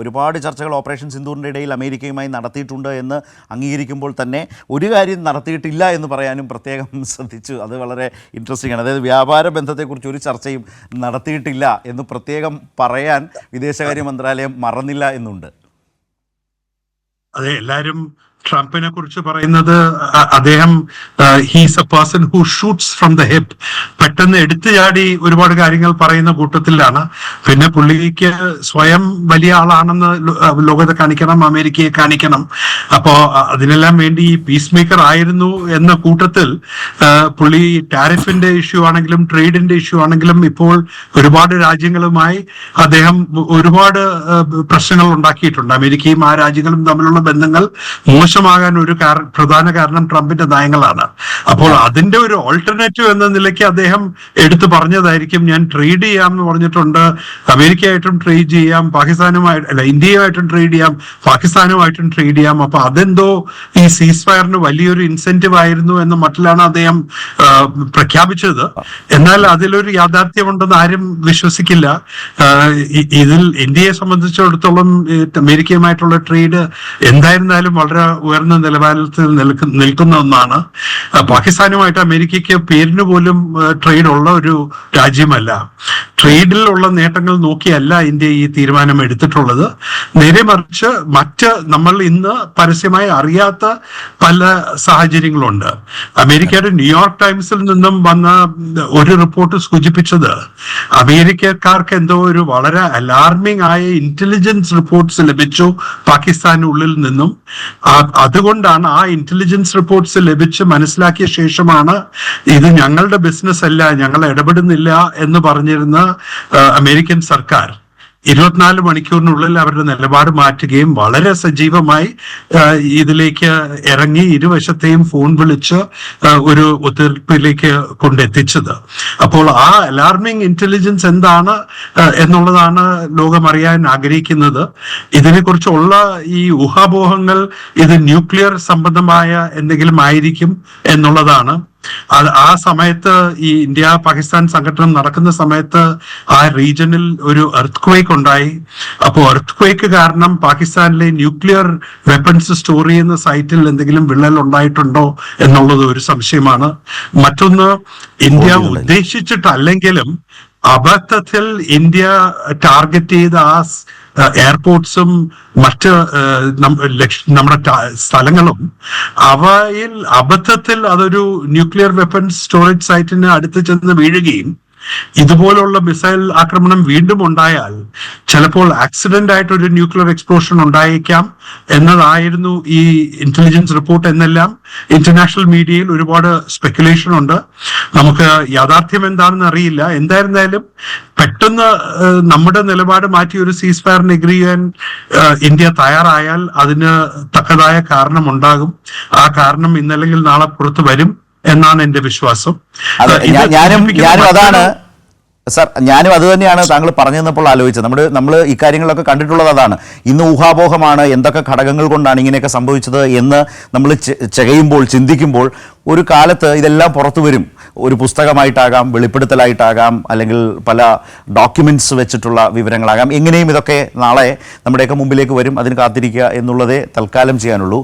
ഒരുപാട് ചർച്ചകൾ ഓപ്പറേഷൻ സിന്ദൂറിൻ്റെ ഇടയിൽ അമേരിക്കയുമായി നടത്തിയിട്ടുണ്ട് എന്ന് അംഗീകരിക്കുമ്പോൾ തന്നെ ഒരു കാര്യം നടത്തിയിട്ടില്ല എന്ന് പറയാനും പ്രത്യേകം ശ്രദ്ധിച്ചു. അത് വളരെ ഇൻട്രസ്റ്റിംഗ് ആണ്. അതായത് വ്യാപാര ബന്ധത്തെക്കുറിച്ച് ഒരു ചർച്ചയും നടത്തിയിട്ടില്ല എന്ന് പ്രത്യേകം പറയാൻ വിദേശകാര്യ മന്ത്രാലയം മറന്നില്ല എന്നുണ്ട്. അതെ, എല്ലാവരും ട്രംപിനെ കുറിച്ച് പറയുന്നത് അദ്ദേഹം he's A person who shoots from the hip, പെട്ടെന്ന് എടുത്തു ചാടി ഒരുപാട് കാര്യങ്ങൾ പറയുന്ന കൂട്ടത്തിലാണ്. പിന്നെ പുള്ളിക്ക് സ്വയം വലിയ ആളാണെന്ന് ലോകത്തെ കാണിക്കണം, അമേരിക്കയെ കാണിക്കണം. അപ്പോ അതിനെല്ലാം വേണ്ടി പീസ് മേക്കർ ആയിരുന്നു എന്ന കൂട്ടത്തിൽ പുള്ളി ടാരിഫിന്റെ ഇഷ്യൂ ആണെങ്കിലും ട്രേഡിന്റെ ഇഷ്യൂ ആണെങ്കിലും ഇപ്പോൾ ഒരുപാട് രാജ്യങ്ങളുമായി അദ്ദേഹം ഒരുപാട് പ്രശ്നങ്ങൾ ഉണ്ടാക്കിയിട്ടുണ്ട്. അമേരിക്കയും ആ രാജ്യങ്ങളും തമ്മിലുള്ള ബന്ധങ്ങൾ മോശമാകാൻ ഒരു പ്രധാന കാരണം ട്രംപിന്റെ നയങ്ങളാണ്. അപ്പോൾ അതിന്റെ ഒരു ഓൾട്ടർനേറ്റീവ് എന്ന നിലയ്ക്ക് അദ്ദേഹം എടുത്തു പറഞ്ഞതായിരിക്കും, ഞാൻ ട്രേഡ് ചെയ്യാം എന്ന് പറഞ്ഞിട്ടുണ്ട്, അമേരിക്കയായിട്ടും ട്രേഡ് ചെയ്യാം, പാകിസ്ഥാനുമായിട്ട് ഇന്ത്യയുമായിട്ടും ട്രേഡ് ചെയ്യാം, പാകിസ്ഥാനുമായിട്ടും ട്രേഡ് ചെയ്യാം. അപ്പൊ അതെന്തോ ഈ സീസ് ഫയറിന് വലിയൊരു ഇൻസെന്റീവ് ആയിരുന്നു എന്ന മട്ടിലാണ് അദ്ദേഹം പ്രഖ്യാപിച്ചത്. എന്നാൽ അതിലൊരു യാഥാർത്ഥ്യമുണ്ടെന്ന് ആരും വിശ്വസിക്കില്ല. ഇതിൽ ഇന്ത്യയെ സംബന്ധിച്ചിടത്തോളം അമേരിക്കയുമായിട്ടുള്ള ട്രേഡ് എന്തായിരുന്നാലും വളരെ ഉയർന്ന നിലവാരത്തിൽ നിൽക്കുന്ന ഒന്നാണ്. പാകിസ്ഥാനുമായിട്ട് അമേരിക്കയ്ക്ക് പേരിന് പോലും ട്രേഡ് ഉള്ള ഒരു രാജ്യമല്ല. ട്രേഡിലുള്ള നേട്ടങ്ങൾ നോക്കിയല്ല ഇന്ത്യ ഈ തീരുമാനം എടുത്തിട്ടുള്ളത്. നേരെ മറിച്ച് നമ്മൾ ഇന്ന് പരസ്യമായി അറിയാത്ത പല സാഹചര്യങ്ങളുണ്ട്. അമേരിക്കയുടെ ന്യൂയോർക്ക് ടൈംസിൽ നിന്നും വന്ന ഒരു റിപ്പോർട്ട് സൂചിപ്പിച്ചത് അമേരിക്കക്കാർക്ക് എന്തോ ഒരു വളരെ അലാർമിംഗ് ആയ ഇന്റലിജൻസ് റിപ്പോർട്ട്സ് ലഭിച്ചു പാകിസ്ഥാനുള്ളിൽ നിന്നും. അതുകൊണ്ടാണ് ആ ഇന്റലിജൻസ് റിപ്പോർട്ട്സ് ലഭിച്ച് മനസ്സിലാക്കിയ ശേഷമാണ് ഇത് ഞങ്ങളുടെ ബിസിനസ് അല്ല, ഞങ്ങൾ ഇടപെടുന്നില്ല എന്ന് പറഞ്ഞിരുന്ന അമേരിക്കൻ സർക്കാർ 24 മണിക്കൂറിനുള്ളിൽ അവരുടെ നിലപാട് മാറ്റുകയും വളരെ സജീവമായി ഇതിലേക്ക് ഇറങ്ങി ഇരുവശത്തെയും ഫോൺ വിളിച്ച് ഒരു ഒത്തുതീർപ്പിലേക്ക് കൊണ്ടെത്തിച്ചത്. അപ്പോൾ ആ അലാർമിംഗ് ഇന്റലിജൻസ് എന്താണ് എന്നുള്ളതാണ് ലോകം അറിയാൻ ആഗ്രഹിക്കുന്നത്. ഇതിനെക്കുറിച്ചുള്ള ഈ ഊഹാപോഹങ്ങൾ ഇത് ന്യൂക്ലിയർ സംബന്ധമായ എന്തെങ്കിലും ആയിരിക്കും എന്നുള്ളതാണ്. ആ സമയത്ത് ഈ ഇന്ത്യ പാകിസ്ഥാൻ സംഘടന നടക്കുന്ന സമയത്ത് ആ റീജിയനിൽ ഒരു എർത്ത്ക്വേക്ക് ഉണ്ടായി. അപ്പോൾ എർത്ത്ക്വേക്ക് കാരണം പാകിസ്ഥാനിലെ ന്യൂക്ലിയർ വെപ്പൺസ് സ്റ്റോർ ചെയ്യുന്ന സൈറ്റിൽ എന്തെങ്കിലും വിള്ളൽ ഉണ്ടായിട്ടുണ്ടോ എന്നുള്ളത് ഒരു സംശയമാണ്. മറ്റൊന്ന്, ഇന്ത്യ ഉദ്ദേശിച്ചിട്ടല്ലെങ്കിലും അബദ്ധത്തിൽ ഇന്ത്യ ടാർഗറ്റ് ചെയ്ത ആ എയർപോർട്ട്സും മറ്റ് നമ്മുടെ സ്ഥലങ്ങളും അവയിൽ അബദ്ധത്തിൽ അതൊരു ന്യൂക്ലിയർ വെപ്പൺസ് സ്റ്റോറേജ് സൈറ്റിന് അടുത്ത് ചെന്ന് വീഴുകയും ഇതുപോലുള്ള മിസൈൽ ആക്രമണം വീണ്ടും ഉണ്ടായാൽ ചിലപ്പോൾ ആക്സിഡന്റ് ആയിട്ട് ഒരു ന്യൂക്ലിയർ എക്സ്പ്ലോഷൻ ഉണ്ടായേക്കാം എന്നതായിരുന്നു ഈ ഇന്റലിജൻസ് റിപ്പോർട്ട് എന്നെല്ലാം ഇന്റർനാഷണൽ മീഡിയയിൽ ഒരുപാട് സ്പെക്കുലേഷൻ ഉണ്ട്. നമുക്ക് യാഥാർത്ഥ്യം എന്താണെന്ന് അറിയില്ല. എന്തായിരുന്നാലും പെട്ടെന്ന് നമ്മുടെ നിലപാട് മാറ്റി ഒരു സീസ് ഫയറിന് എഗ്രി ചെയ്യാൻ ഇന്ത്യ തയ്യാറായാൽ അതിന് തക്കതായ കാരണം ഉണ്ടാകും. ആ കാരണം ഇന്നല്ലെങ്കിൽ നാളെ പുറത്തു വരും എന്നാണ് എന്റെ വിശ്വാസം. ഞാനും അത് തന്നെയാണ് താങ്കൾ പറഞ്ഞു തന്നപ്പോൾ ആലോചിച്ചത്. നമ്മൾ ഇക്കാര്യങ്ങളൊക്കെ കണ്ടിട്ടുള്ളത് അതാണ്. ഇന്ന് ഊഹാപോഹമാണ്, എന്തൊക്കെ ഘടകങ്ങൾ കൊണ്ടാണ് ഇങ്ങനെയൊക്കെ സംഭവിച്ചത് എന്ന് നമ്മൾ ചിന്തിക്കുമ്പോൾ ഒരു കാലത്ത് ഇതെല്ലാം പുറത്തു വരും. ഒരു പുസ്തകമായിട്ടാകാം, വെളിപ്പെടുത്തലായിട്ടാകാം, അല്ലെങ്കിൽ പല ഡോക്യുമെന്റ്സ് വെച്ചിട്ടുള്ള വിവരങ്ങളാകാം. എങ്ങനെയും ഇതൊക്കെ നാളെ നമ്മുടെയൊക്കെ മുമ്പിലേക്ക് വരും. അതിന് കാത്തിരിക്കുക എന്നുള്ളതേ തൽക്കാലം ചെയ്യാനുള്ളൂ.